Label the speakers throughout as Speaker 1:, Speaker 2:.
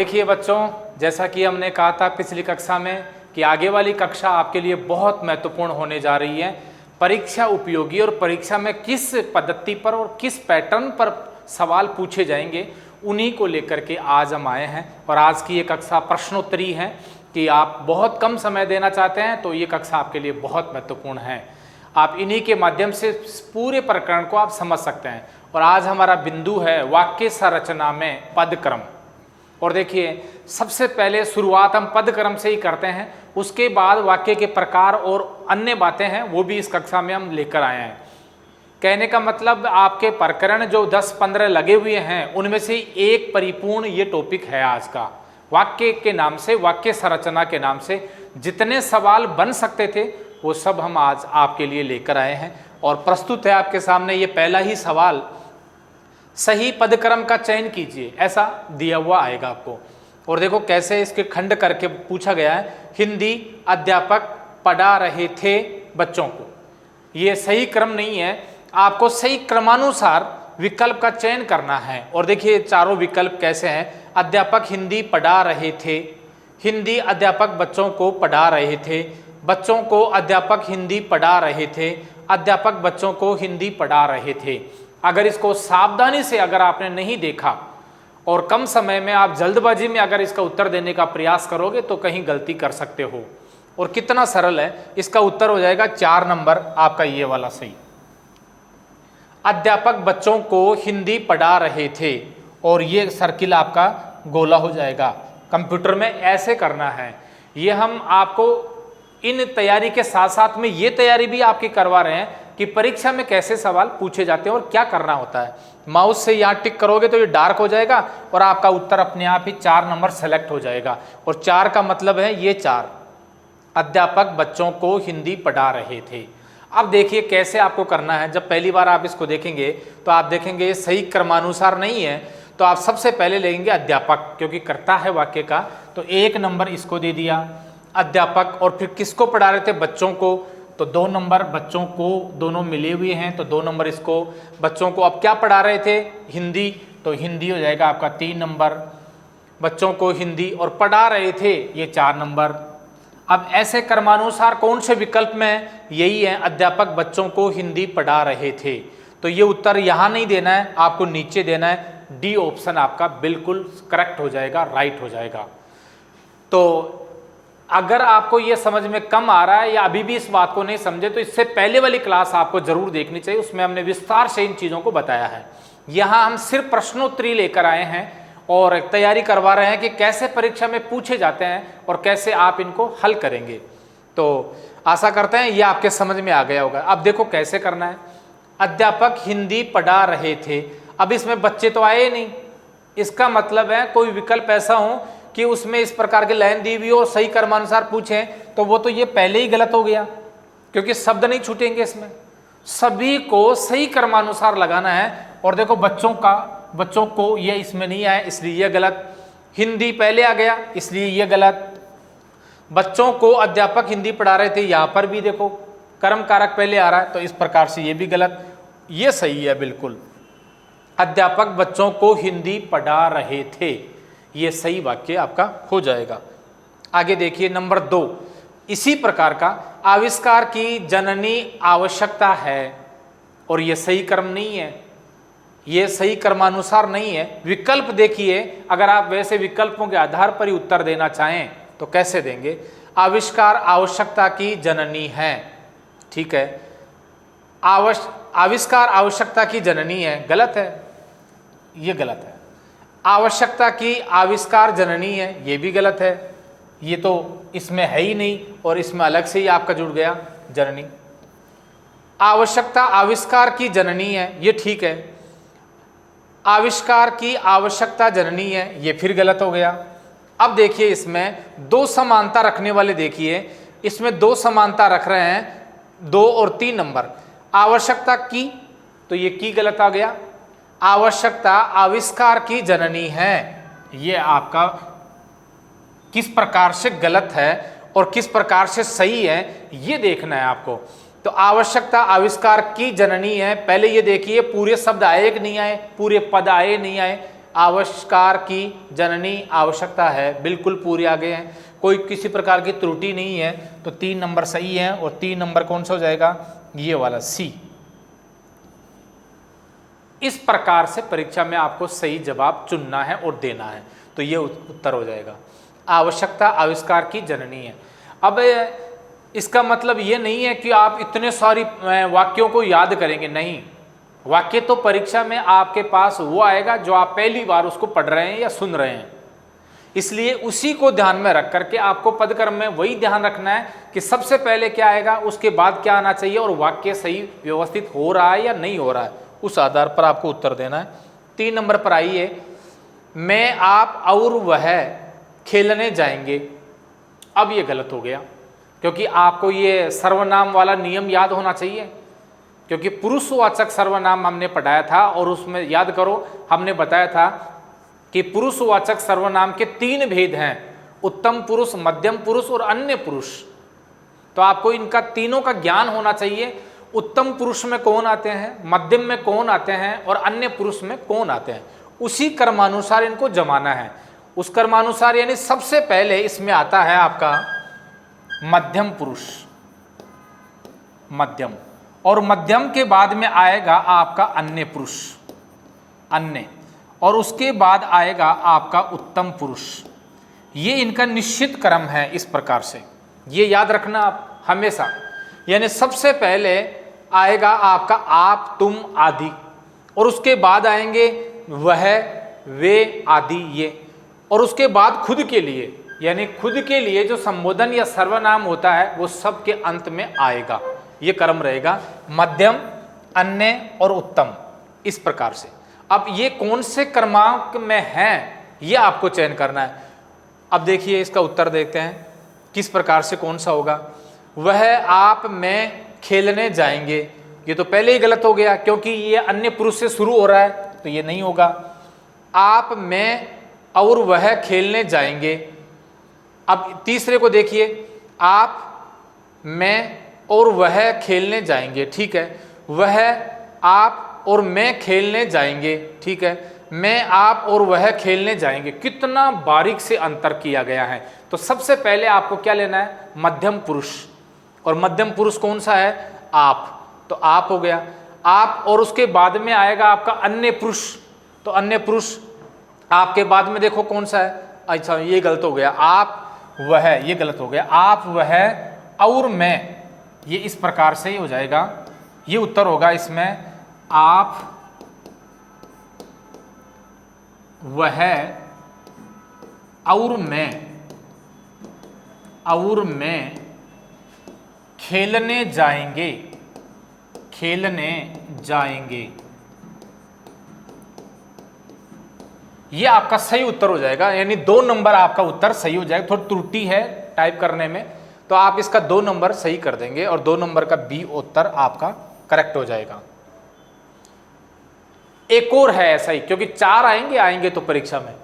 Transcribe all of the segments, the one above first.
Speaker 1: देखिए बच्चों, जैसा कि हमने कहा था पिछली कक्षा में कि आगे वाली कक्षा आपके लिए बहुत महत्वपूर्ण होने जा रही है। परीक्षा उपयोगी और परीक्षा में किस पद्धति पर और किस पैटर्न पर सवाल पूछे जाएंगे, उन्हीं को लेकर के आज हम आए हैं। और आज की ये कक्षा प्रश्नोत्तरी है कि आप बहुत कम समय देना चाहते हैं तो ये कक्षा आपके लिए बहुत महत्वपूर्ण है। आप इन्हीं के माध्यम से पूरे प्रकरण को आप समझ सकते हैं। और आज हमारा बिंदु है वाक्य संरचना में पदक्रम। और देखिए, सबसे पहले शुरुआत हम पदक्रम से ही करते हैं, उसके बाद वाक्य के प्रकार और अन्य बातें हैं वो भी इस कक्षा में हम लेकर आए हैं। कहने का मतलब आपके प्रकरण जो 10-15 लगे हुए हैं उनमें से एक परिपूर्ण ये टॉपिक है आज का। वाक्य के नाम से, वाक्य संरचना के नाम से जितने सवाल बन सकते थे वो सब हम आज आपके लिए लेकर आए हैं। और प्रस्तुत है आपके सामने ये पहला ही सवाल, सही पदक्रम का चयन कीजिए, ऐसा दिया हुआ आएगा आपको। और देखो कैसे इसके खंड करके पूछा गया है। हिंदी अध्यापक पढ़ा रहे थे बच्चों को, ये सही क्रम नहीं है, आपको सही क्रमानुसार विकल्प का चयन करना है। और देखिए चारों विकल्प कैसे हैं। अध्यापक हिंदी पढ़ा रहे थे, हिंदी अध्यापक बच्चों को पढ़ा रहे थे, बच्चों को अध्यापक हिंदी पढ़ा रहे थे, अध्यापक बच्चों को हिंदी पढ़ा रहे थे। अगर इसको सावधानी से अगर आपने नहीं देखा और कम समय में आप जल्दबाजी में अगर इसका उत्तर देने का प्रयास करोगे तो कहीं गलती कर सकते हो। और कितना सरल है, इसका उत्तर हो जाएगा 4 नंबर आपका ये वाला सही। अध्यापक बच्चों को हिंदी पढ़ा रहे थे और ये सर्किल आपका गोला हो जाएगा। कंप्यूटर में ऐसे करना है। ये हम आपको इन तैयारी के साथ साथ में ये तैयारी भी आपकी करवा रहे हैं कि परीक्षा में कैसे सवाल पूछे जाते हैं और क्या करना होता है। माउस से यहाँ टिक करोगे तो ये डार्क हो जाएगा और आपका उत्तर अपने आप ही 4 नंबर सेलेक्ट हो जाएगा। और 4 का मतलब है ये 4, अध्यापक बच्चों को हिंदी पढ़ा रहे थे। अब देखिए कैसे आपको करना है। जब पहली बार आप इसको देखेंगे तो आप देखेंगे ये सही क्रमानुसार नहीं है, तो आप सबसे पहले लेंगे अध्यापक, क्योंकि कर्ता है वाक्य का, तो 1 नंबर इसको दे दिया अध्यापक। और फिर किसको पढ़ा रहे थे, बच्चों को, तो 2 नंबर बच्चों को, दोनों मिले हुए हैं तो 2 नंबर इसको। बच्चों को अब क्या पढ़ा रहे थे, हिंदी, तो हिंदी हो जाएगा आपका 3 नंबर। बच्चों को हिंदी और पढ़ा रहे थे ये 4 नंबर। अब ऐसे क्रमानुसार कौन से विकल्प में है, यही है अध्यापक बच्चों को हिंदी पढ़ा रहे थे। तो ये उत्तर यहाँ नहीं देना है, आपको नीचे देना है। डी ऑप्शन आपका बिल्कुल करेक्ट हो जाएगा, राइट हो जाएगा। तो अगर आपको ये समझ में कम आ रहा है या अभी भी इस बात को नहीं समझे तो इससे पहले वाली क्लास आपको जरूर देखनी चाहिए, उसमें हमने विस्तार से इन चीज़ों को बताया है। यहाँ हम सिर्फ प्रश्नोत्तरी लेकर आए हैं और तैयारी करवा रहे हैं कि कैसे परीक्षा में पूछे जाते हैं और कैसे आप इनको हल करेंगे। तो आशा करते हैं ये आपके समझ में आ गया होगा। अब देखो कैसे करना है। अध्यापक हिंदी पढ़ा रहे थे, अब इसमें बच्चे तो आए नहीं, इसका मतलब है कोई विकल्प ऐसा हो कि उसमें इस प्रकार की लाइन दी हुई हो और सही क्रमानुसार पूछें, तो वो तो ये पहले ही गलत हो गया, क्योंकि शब्द नहीं छूटेंगे इसमें, सभी को सही क्रमानुसार लगाना है। और देखो बच्चों को ये इसमें नहीं आया इसलिए ये गलत, हिंदी पहले आ गया इसलिए ये गलत, बच्चों को अध्यापक हिंदी पढ़ा रहे थे, यहाँ पर भी देखो कर्म कारक पहले आ रहा है तो इस प्रकार से ये भी गलत, ये सही है बिल्कुल। अध्यापक बच्चों को हिंदी पढ़ा रहे थे, ये सही वाक्य आपका हो जाएगा। आगे देखिए नंबर 2, इसी प्रकार का आविष्कार की जननी आवश्यकता है, और ये सही क्रम नहीं है, ये सही क्रमानुसार नहीं है। विकल्प देखिए, अगर आप वैसे विकल्पों के आधार पर ही उत्तर देना चाहें तो कैसे देंगे। आविष्कार आवश्यकता की जननी है, ठीक है, आविष्कार आवश्यकता की जननी है, गलत है, ये गलत है। आवश्यकता की आविष्कार जननी है, ये भी गलत है, ये तो इसमें है ही नहीं और इसमें अलग से ही आपका जुड़ गया जननी। आवश्यकता आविष्कार की जननी है, ये ठीक है। आविष्कार की आवश्यकता जननी है, ये फिर गलत हो गया। अब देखिए इसमें 2 समानता रखने वाले, देखिए इसमें 2 समानता रख रहे हैं, 2 और 3 नंबर। आवश्यकता की, तो ये की गलत आ गया। आवश्यकता आविष्कार की जननी है, ये आपका किस प्रकार से गलत है और किस प्रकार से सही है ये देखना है आपको। तो आवश्यकता आविष्कार की जननी है, पहले ये देखिए पूरे शब्द आए कि नहीं आए, पूरे पद आए नहीं आए, आविष्कार की जननी आवश्यकता है, बिल्कुल पूरी आ गए हैं, कोई किसी प्रकार की त्रुटि नहीं है, तो 3 नंबर सही है। और 3 नंबर कौन सा हो जाएगा, ये वाला सी। इस प्रकार से परीक्षा में आपको सही जवाब चुनना है और देना है, तो ये उत्तर हो जाएगा। आवश्यकता आविष्कार की जननी है। अब इसका मतलब ये नहीं है कि आप इतने सारी वाक्यों को याद करेंगे, नहीं। वाक्य तो परीक्षा में आपके पास वो आएगा जो आप पहली बार उसको पढ़ रहे हैं या सुन रहे हैं, इसलिए उसी को ध्यान में रख करके आपको पदक्रम में वही ध्यान रखना है कि सबसे पहले क्या आएगा, उसके बाद क्या आना चाहिए, और वाक्य सही व्यवस्थित हो रहा है या नहीं हो रहा है, उस आधार पर आपको उत्तर देना है। 3 नंबर पर आइए, मैं, आप और वह खेलने जाएंगे। अब ये गलत हो गया, क्योंकि आपको ये सर्वनाम वाला नियम याद होना चाहिए, क्योंकि पुरुषवाचक सर्वनाम हमने पढ़ाया था और उसमें याद करो हमने बताया था कि पुरुषवाचक सर्वनाम के 3 भेद हैं, उत्तम पुरुष, मध्यम पुरुष और अन्य पुरुष। तो आपको इनका तीनों का ज्ञान होना चाहिए। उत्तम पुरुष में कौन आते हैं, मध्यम में कौन आते हैं और अन्य पुरुष में कौन आते हैं, उसी कर्मानुसार इनको जमाना है। उस कर्मानुसार यानी सबसे पहले इसमें आता है आपका मध्यम पुरुष, मध्यम, और मध्यम के बाद में आएगा आपका अन्य पुरुष, अन्य, और उसके बाद आएगा आपका उत्तम पुरुष। ये इनका निश्चित क्रम है। इस प्रकार से ये याद रखना आप हमेशा, यानी सबसे पहले आएगा आपका आप, तुम आदि, और उसके बाद आएंगे वह, वे आदि ये, और उसके बाद खुद के लिए, यानी खुद के लिए जो संबोधन या सर्वनाम होता है वो सबके अंत में आएगा। ये क्रम रहेगा, मध्यम, अन्य और उत्तम, इस प्रकार से। अब ये कौन से क्रमांक में हैं ये आपको चयन करना है। अब देखिए इसका उत्तर देखते हैं किस प्रकार से कौन सा होगा। वह, आप, मैं खेलने जाएंगे, ये तो पहले ही गलत हो गया क्योंकि ये अन्य पुरुष से शुरू हो रहा है, तो ये नहीं होगा। आप, मैं और वह खेलने जाएंगे। अब तीसरे को देखिए, आप, मैं और वह खेलने जाएंगे, ठीक है। वह, आप और मैं खेलने जाएंगे, ठीक है। मैं, आप और वह खेलने जाएंगे, कितना बारीक से अंतर किया गया है। तो सबसे पहले आपको क्या लेना है, मध्यम पुरुष, और मध्यम पुरुष कौन सा है, आप, तो आप हो गया आप, और उसके बाद में आएगा आपका अन्य पुरुष, तो अन्य पुरुष आपके बाद में देखो कौन सा है, अच्छा ये गलत हो गया, आप, वह, ये गलत हो गया, आप, वह और मैं, ये इस प्रकार से ही हो जाएगा। ये उत्तर होगा इसमें, आप, वह और मैं खेलने जाएंगे, खेलने जाएंगे, ये आपका सही उत्तर हो जाएगा। यानी 2 नंबर आपका उत्तर सही हो जाएगा। थोड़ी त्रुटि है टाइप करने में, तो आप इसका 2 नंबर सही कर देंगे और 2 नंबर का बी उत्तर आपका करेक्ट हो जाएगा। एक और है ऐसा ही, क्योंकि 4 आएंगे तो परीक्षा में।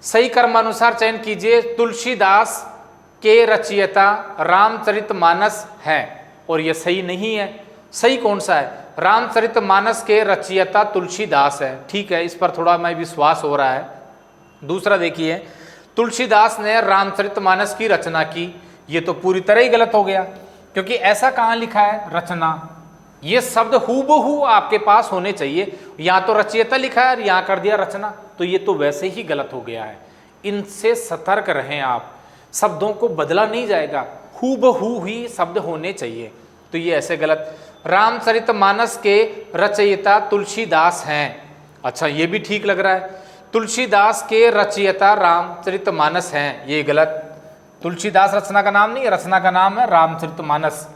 Speaker 1: सही कर्मानुसार चयन कीजिए। तुलसीदास के रचयिता रामचरितमानस हैं, और यह सही नहीं है। सही कौन सा है, रामचरितमानस के रचयिता तुलसीदास है, ठीक है, इस पर थोड़ा मैं विश्वास हो रहा है। दूसरा देखिए, तुलसीदास ने रामचरितमानस की रचना की, ये तो पूरी तरह ही गलत हो गया, क्योंकि ऐसा कहाँ लिखा है, रचना। ये शब्द हूबहू आपके पास होने चाहिए, यहाँ तो रचयिता लिखा है और यहाँ कर दिया रचना, तो ये तो वैसे ही गलत हो गया है। इनसे सतर्क रहें आप, शब्दों को बदला नहीं जाएगा, हूबहू ही शब्द होने चाहिए, तो ये ऐसे गलत। रामचरितमानस के रचयिता तुलसीदास हैं, अच्छा ये भी ठीक लग रहा है। तुलसीदास के रचयिता रामचरितमानस हैं, ये गलत। तुलसीदास रचना का नाम नहीं है, रचना का नाम है रामचरितमानस।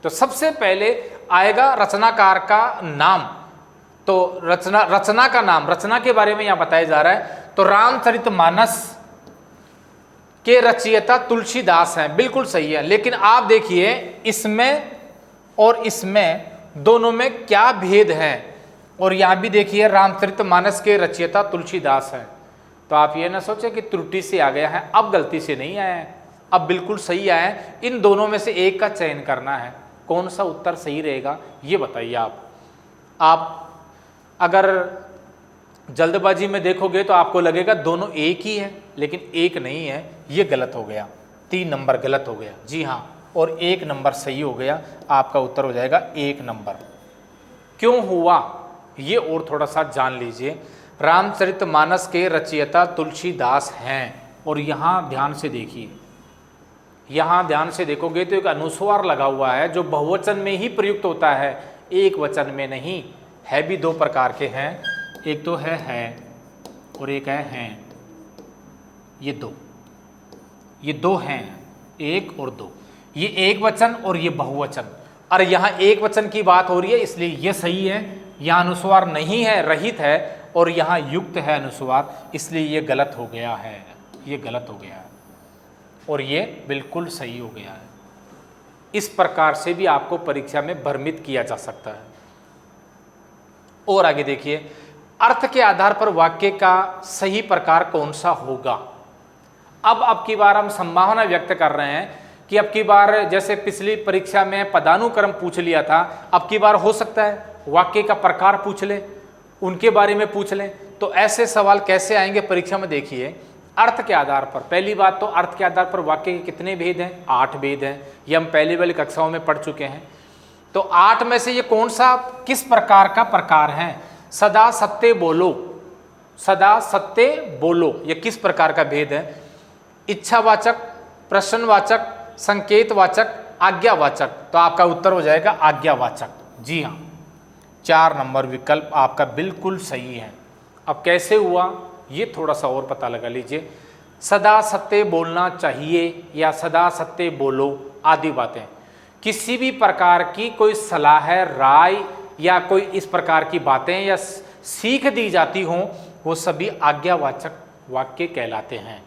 Speaker 1: तो सबसे पहले आएगा रचनाकार का नाम, तो रचना का नाम, रचना के बारे में यहाँ बताया जा रहा है, तो रामचरितमानस के रचयिता तुलसीदास हैं, बिल्कुल सही है। लेकिन आप देखिए इसमें और इसमें दोनों में क्या भेद है, और यहाँ भी देखिए रामचरितमानस के रचयिता तुलसीदास हैं। तो आप ये ना सोचें कि त्रुटि से आ गया है, अब गलती से नहीं आया है, अब बिल्कुल सही आया है। इन दोनों में से एक का चयन करना है, कौन सा उत्तर सही रहेगा ये बताइए आप। अगर जल्दबाजी में देखोगे तो आपको लगेगा दोनों एक ही है, लेकिन एक नहीं है, ये गलत हो गया, 3 नंबर गलत हो गया। जी हाँ, और 1 नंबर सही हो गया। आपका उत्तर हो जाएगा 1 नंबर। क्यों हुआ ये और थोड़ा सा जान लीजिए। रामचरितमानस के रचयिता तुलसीदास हैं, और यहाँ ध्यान से देखिए, यहाँ ध्यान से देखोगे तो एक अनुस्वार लगा हुआ है जो बहुवचन में ही प्रयुक्त होता है, एक वचन में नहीं। है भी 2 प्रकार के हैं, एक तो है और एक है हैं। ये 2 हैं, 1 और 2, ये एक वचन और ये बहुवचन। और यहाँ एक वचन की बात हो रही है, इसलिए ये सही है। यहाँ अनुस्वार नहीं है, रहित है, और यहाँ युक्त है अनुस्वार, इसलिए ये गलत हो गया है, ये गलत हो गया है, और ये बिल्कुल सही हो गया है। इस प्रकार से भी आपको परीक्षा में भ्रमित किया जा सकता है। और आगे देखिए, अर्थ के आधार पर वाक्य का सही प्रकार कौन सा होगा। अब की बार हम संभावना व्यक्त कर रहे हैं कि अब की बार, जैसे पिछली परीक्षा में पदानुक्रम पूछ लिया था, अब की बार हो सकता है वाक्य का प्रकार पूछ ले, उनके बारे में पूछ लें। तो ऐसे सवाल कैसे आएंगे परीक्षा में, देखिए। अर्थ के आधार पर, पहली बात तो अर्थ के आधार पर वाक्य के कितने भेद हैं, 8 भेद हैं। ये हम पहले वाली कक्षाओं में पढ़ चुके हैं। तो 8 में से ये कौन सा, किस प्रकार का प्रकार है। सदा सत्य बोलो, सदा सत्य बोलो, ये किस प्रकार का भेद है। इच्छावाचक, प्रश्नवाचक, संकेतवाचक, आज्ञावाचक। तो आपका उत्तर हो जाएगा आज्ञावाचक। जी हाँ, 4 नंबर विकल्प आपका बिल्कुल सही है। अब कैसे हुआ ये थोड़ा सा और पता लगा लीजिए। सदा सत्य बोलना चाहिए या सदा सत्य बोलो आदि बातें, किसी भी प्रकार की कोई सलाह, राय या कोई इस प्रकार की बातें या सीख दी जाती हों, वो सभी आज्ञावाचक वाक्य कहलाते हैं।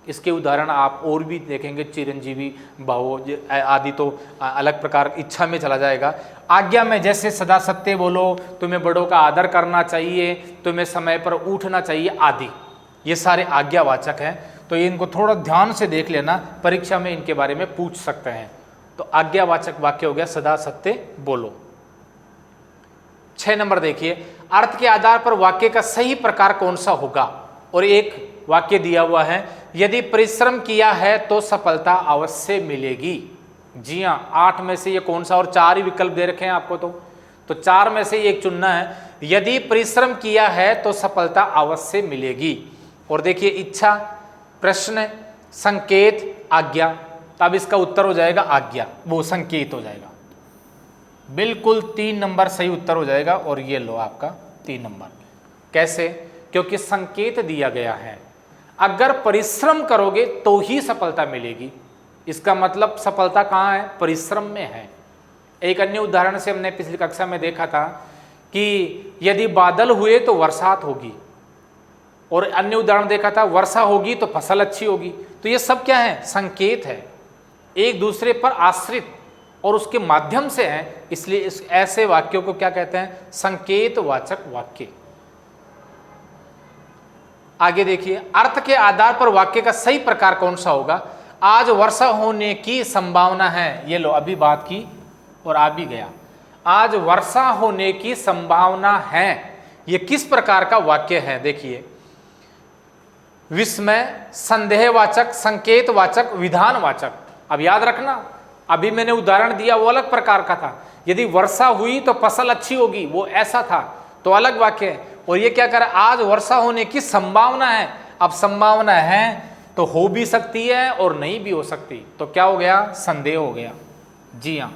Speaker 1: इसके उदाहरण आप और भी देखेंगे, चिरंजीवी, भाव आदि तो अलग प्रकार इच्छा में चला जाएगा। आज्ञा में जैसे सदा सत्य बोलो, तुम्हें बड़ों का आदर करना चाहिए, तुम्हें समय पर उठना चाहिए आदि, ये सारे आज्ञावाचक हैं। तो इनको थोड़ा ध्यान से देख लेना, परीक्षा में इनके बारे में पूछ सकते हैं। तो आज्ञावाचक वाक्य हो गया सदा सत्य बोलो। 6 नंबर देखिए, अर्थ के आधार पर वाक्य का सही प्रकार कौन सा होगा। और एक वाक्य दिया हुआ है, यदि परिश्रम किया है तो सफलता अवश्य मिलेगी। जी हाँ, 8 में से ये कौन सा, और 4 ही विकल्प दे रखे हैं आपको, तो 4 में से एक चुनना है। यदि परिश्रम किया है तो सफलता अवश्य मिलेगी। और देखिए, इच्छा, प्रश्न, संकेत, आज्ञा। तब इसका उत्तर हो जाएगा आज्ञा, वो संकेत हो जाएगा। बिल्कुल 3 नंबर सही उत्तर हो जाएगा। और ये लो आपका 3 नंबर। कैसे, क्योंकि संकेत दिया गया है। अगर परिश्रम करोगे तो ही सफलता मिलेगी, इसका मतलब सफलता कहाँ है, परिश्रम में है। एक अन्य उदाहरण से हमने पिछली कक्षा में देखा था कि यदि बादल हुए तो बरसात होगी, और अन्य उदाहरण देखा था वर्षा होगी तो फसल अच्छी होगी। तो ये सब क्या है, संकेत है, एक दूसरे पर आश्रित और उसके माध्यम से है। इसलिए इस ऐसे वाक्यों को क्या कहते हैं, संकेतवाचक वाक्य। आगे देखिए, अर्थ के आधार पर वाक्य का सही प्रकार कौन सा होगा। आज वर्षा होने की संभावना है, ये लो अभी बात की और आ भी गया। आज वर्षा होने की संभावना है, ये किस प्रकार का वाक्य है। देखिए, विस्मय, संदेहवाचक, संकेतवाचक, विधानवाचक। अब याद रखना, अभी मैंने उदाहरण दिया वो अलग प्रकार का था। यदि वर्षा हुई तो फसल अच्छी होगी, वो ऐसा था, तो अलग वाक्य है। और ये क्या कर रहा है, आज वर्षा होने की संभावना है। अब संभावना है तो हो भी सकती है और नहीं भी हो सकती, तो क्या हो गया, संदेह हो गया। जी हाँ,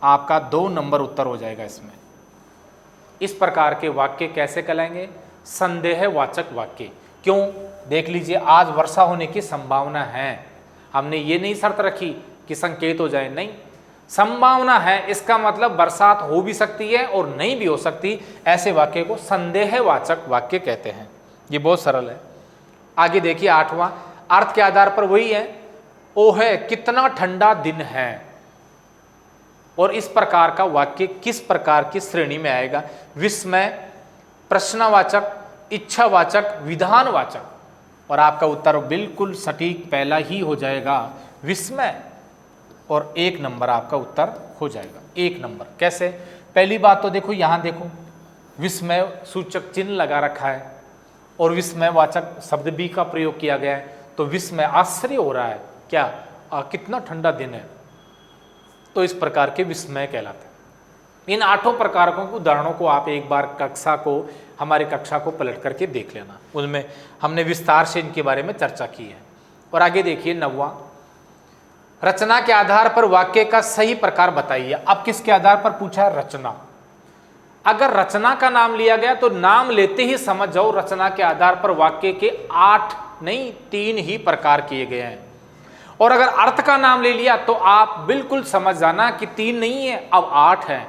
Speaker 1: आपका 2 नंबर उत्तर हो जाएगा इसमें। इस प्रकार के वाक्य कैसे कहलाएंगे, संदेहवाचक वाक्य। क्यों, देख लीजिए, आज वर्षा होने की संभावना है। हमने ये नहीं शर्त रखी कि संकेत हो जाए, नहीं, संभावना है, इसका मतलब बरसात हो भी सकती है और नहीं भी हो सकती। ऐसे वाक्य को संदेहवाचक वाक्य कहते हैं। ये बहुत सरल है। आगे देखिए, 8वां, अर्थ के आधार पर वही है, ओ है कितना ठंडा दिन है। और इस प्रकार का वाक्य किस प्रकार की श्रेणी में आएगा, विस्मय, प्रश्नवाचक, इच्छावाचक, विधानवाचक। और आपका उत्तर बिल्कुल सटीक पहला ही हो जाएगा, विस्मय। और 1 नंबर आपका उत्तर हो जाएगा, 1 नंबर। कैसे, पहली बात तो देखो, यहां देखो, विस्मय सूचक चिन्ह लगा रखा है और विस्मयवाचक शब्द भी का प्रयोग किया गया है, तो विस्मय आश्चर्य हो रहा है, क्या कितना ठंडा दिन है, तो इस प्रकार के विस्मय कहलाते हैं। इन 8 प्रकारों के उदाहरणों को आप एक बार हमारी कक्षा को पलट करके देख लेना, उनमें हमने विस्तार से इनके बारे में चर्चा की है। और आगे देखिए 9वां, रचना के आधार पर वाक्य का सही प्रकार बताइए। अब किसके आधार पर पूछा है? रचना। अगर रचना का नाम लिया गया तो नाम लेते ही समझ जाओ रचना के आधार पर वाक्य के 8 नहीं 3 ही प्रकार किए गए हैं। और अगर अर्थ का नाम ले लिया तो आप बिल्कुल समझ जाना कि 3 नहीं है, अब 8 है।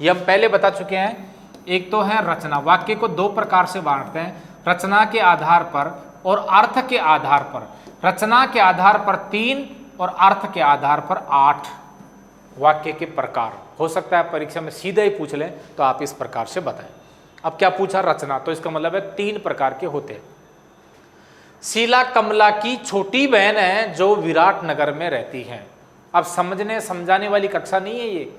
Speaker 1: ये हम पहले बता चुके हैं। एक तो है रचना, वाक्य को 2 प्रकार से बांटते हैं, रचना के आधार पर और अर्थ के आधार पर। रचना के आधार पर 3 और अर्थ के आधार पर 8 वाक्य के प्रकार हो सकता है। परीक्षा में सीधे ही पूछ लें तो आप इस प्रकार से बताएं। अब क्या पूछा? रचना, तो इसका मतलब है 3 प्रकार के होते हैं। शीला कमला की छोटी बहन है जो विराट नगर में रहती है। अब समझने समझाने वाली कक्षा नहीं है ये,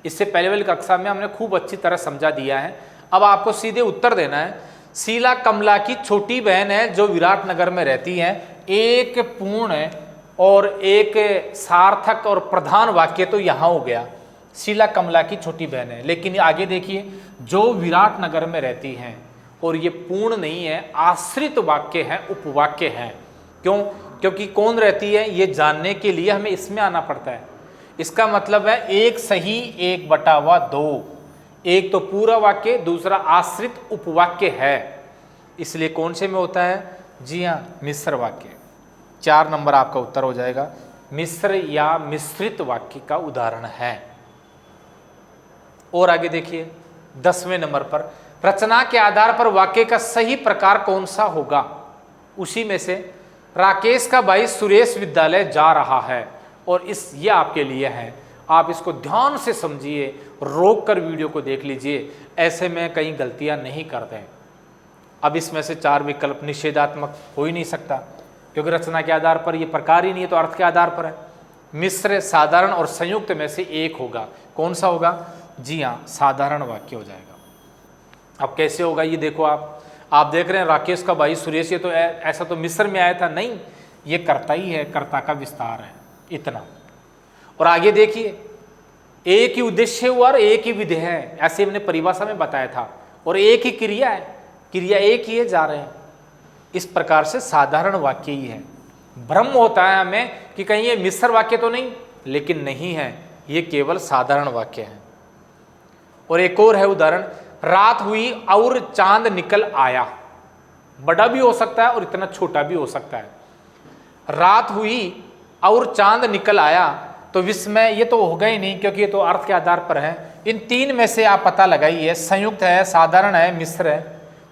Speaker 1: इससे पहले वाली कक्षा में हमने खूब अच्छी तरह समझा दिया है। अब आपको सीधे उत्तर देना है। शीला कमला की छोटी बहन है जो विराट नगर में रहती है, एक पूर्ण और एक सार्थक और प्रधान वाक्य तो यहाँ हो गया, शीला कमला की छोटी बहन है। लेकिन आगे देखिए, जो विराट नगर में रहती हैं, और ये पूर्ण नहीं है, आश्रित वाक्य है, उपवाक्य है। क्यों? क्योंकि कौन रहती है ये जानने के लिए हमें इसमें आना पड़ता है। इसका मतलब है एक सही 1/2, एक तो पूरा वाक्य, दूसरा आश्रित उपवाक्य है। इसलिए कौन से में होता है? जी हाँ, मिश्र वाक्य। 4 नंबर आपका उत्तर हो जाएगा। मिश्र या मिश्रित वाक्य का उदाहरण है। और आगे देखिए 10वें नंबर पर, रचना के आधार पर वाक्य का सही प्रकार कौन सा होगा? उसी में से राकेश का भाई सुरेश विद्यालय जा रहा है, और ये आपके लिए है। आप इसको ध्यान से समझिए, रोक कर वीडियो को देख लीजिए, ऐसे में कहीं गलतियां नहीं करते हैं। अब इसमें से 4 विकल्प निषेधात्मक हो ही नहीं सकता, क्योंकि रचना के आधार पर ये प्रकार ही नहीं है, तो अर्थ के आधार पर है। मिश्र, साधारण और संयुक्त में से एक होगा। कौन सा होगा? जी हाँ, साधारण वाक्य हो जाएगा। अब कैसे होगा ये देखो, आप देख रहे हैं राकेश का भाई सुरेश, ये तो ऐसा तो मिश्र में आया था, नहीं, ये कर्ता ही है, कर्ता का विस्तार है, इतना। और आगे देखिए, एक ही उद्देश्य हुआ और एक ही विधेय है, ऐसे हमने परिभाषा में बताया था, और एक ही क्रिया है, क्रिया एक ही है, जा रहे हैं। इस प्रकार से साधारण वाक्य ही है। भ्रम होता है हमें कि कहीं ये मिश्र वाक्य तो नहीं, लेकिन नहीं है, ये केवल साधारण वाक्य है। और एक और है उदाहरण, रात हुई और चांद निकल आया। बड़ा भी हो सकता है और इतना छोटा भी हो सकता है। रात हुई और चांद निकल आया, तो विस्मय ये तो होगा ही नहीं, क्योंकि ये तो अर्थ के आधार पर है। इन 3 में से आप पता लगाइए, संयुक्त है, साधारण है, मिश्र है,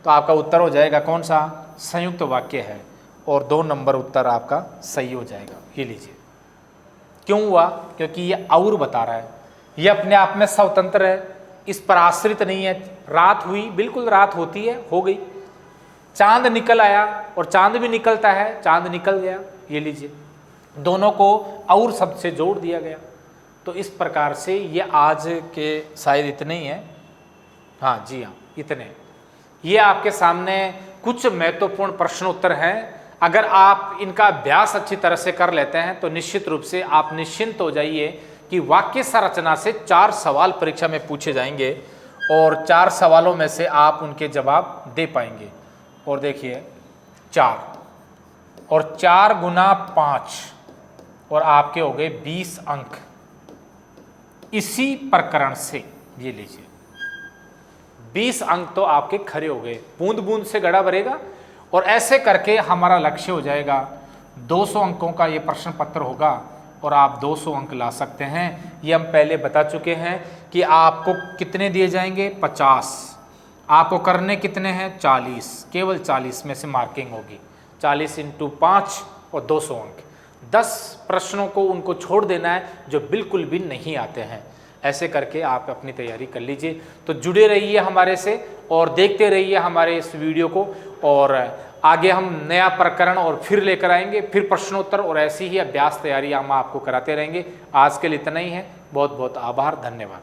Speaker 1: तो आपका उत्तर हो जाएगा कौन सा? संयुक्त वाक्य है। और 2 नंबर उत्तर आपका सही हो जाएगा। ये लीजिए, क्यों हुआ? क्योंकि ये और बता रहा है, ये अपने आप में स्वतंत्र है, इस पर आश्रित नहीं है। रात हुई, बिल्कुल रात होती है, हो गई। चांद निकल आया, और चांद भी निकलता है, चांद निकल गया। ये लीजिए, दोनों को और शब्द से जोड़ दिया गया। तो इस प्रकार से ये आज के शायद इतने ही हैं। हाँ जी हाँ, इतने। ये आपके सामने कुछ महत्वपूर्ण प्रश्नोत्तर हैं। अगर आप इनका अभ्यास अच्छी तरह से कर लेते हैं तो निश्चित रूप से आप निश्चिंत हो जाइए कि वाक्य संरचना से 4 सवाल परीक्षा में पूछे जाएंगे, और 4 सवालों में से आप उनके जवाब दे पाएंगे। और देखिए 4 और 4 गुना 5, और आपके हो गए 20 अंक इसी प्रकरण से। ये लीजिए, 20 अंक तो आपके खरे हो गए। बूंद बूंद से घड़ा भरेगा, और ऐसे करके हमारा लक्ष्य हो जाएगा 200 अंकों का ये प्रश्न पत्र होगा, और आप 200 अंक ला सकते हैं। ये हम पहले बता चुके हैं कि आपको कितने दिए जाएंगे? 50। आपको करने कितने हैं? 40। केवल 40 में से मार्किंग होगी। 40 × 5 और 200 अंक। 10 प्रश्नों को उनको छोड़ देना है जो बिल्कुल भी नहीं आते हैं। ऐसे करके आप अपनी तैयारी कर लीजिए। तो जुड़े रहिए हमारे से और देखते रहिए हमारे इस वीडियो को, और आगे हम नया प्रकरण और फिर लेकर आएंगे, फिर प्रश्नोत्तर, और ऐसी ही अभ्यास तैयारी हम आपको कराते रहेंगे। आज के लिए इतना ही है। बहुत बहुत आभार, धन्यवाद।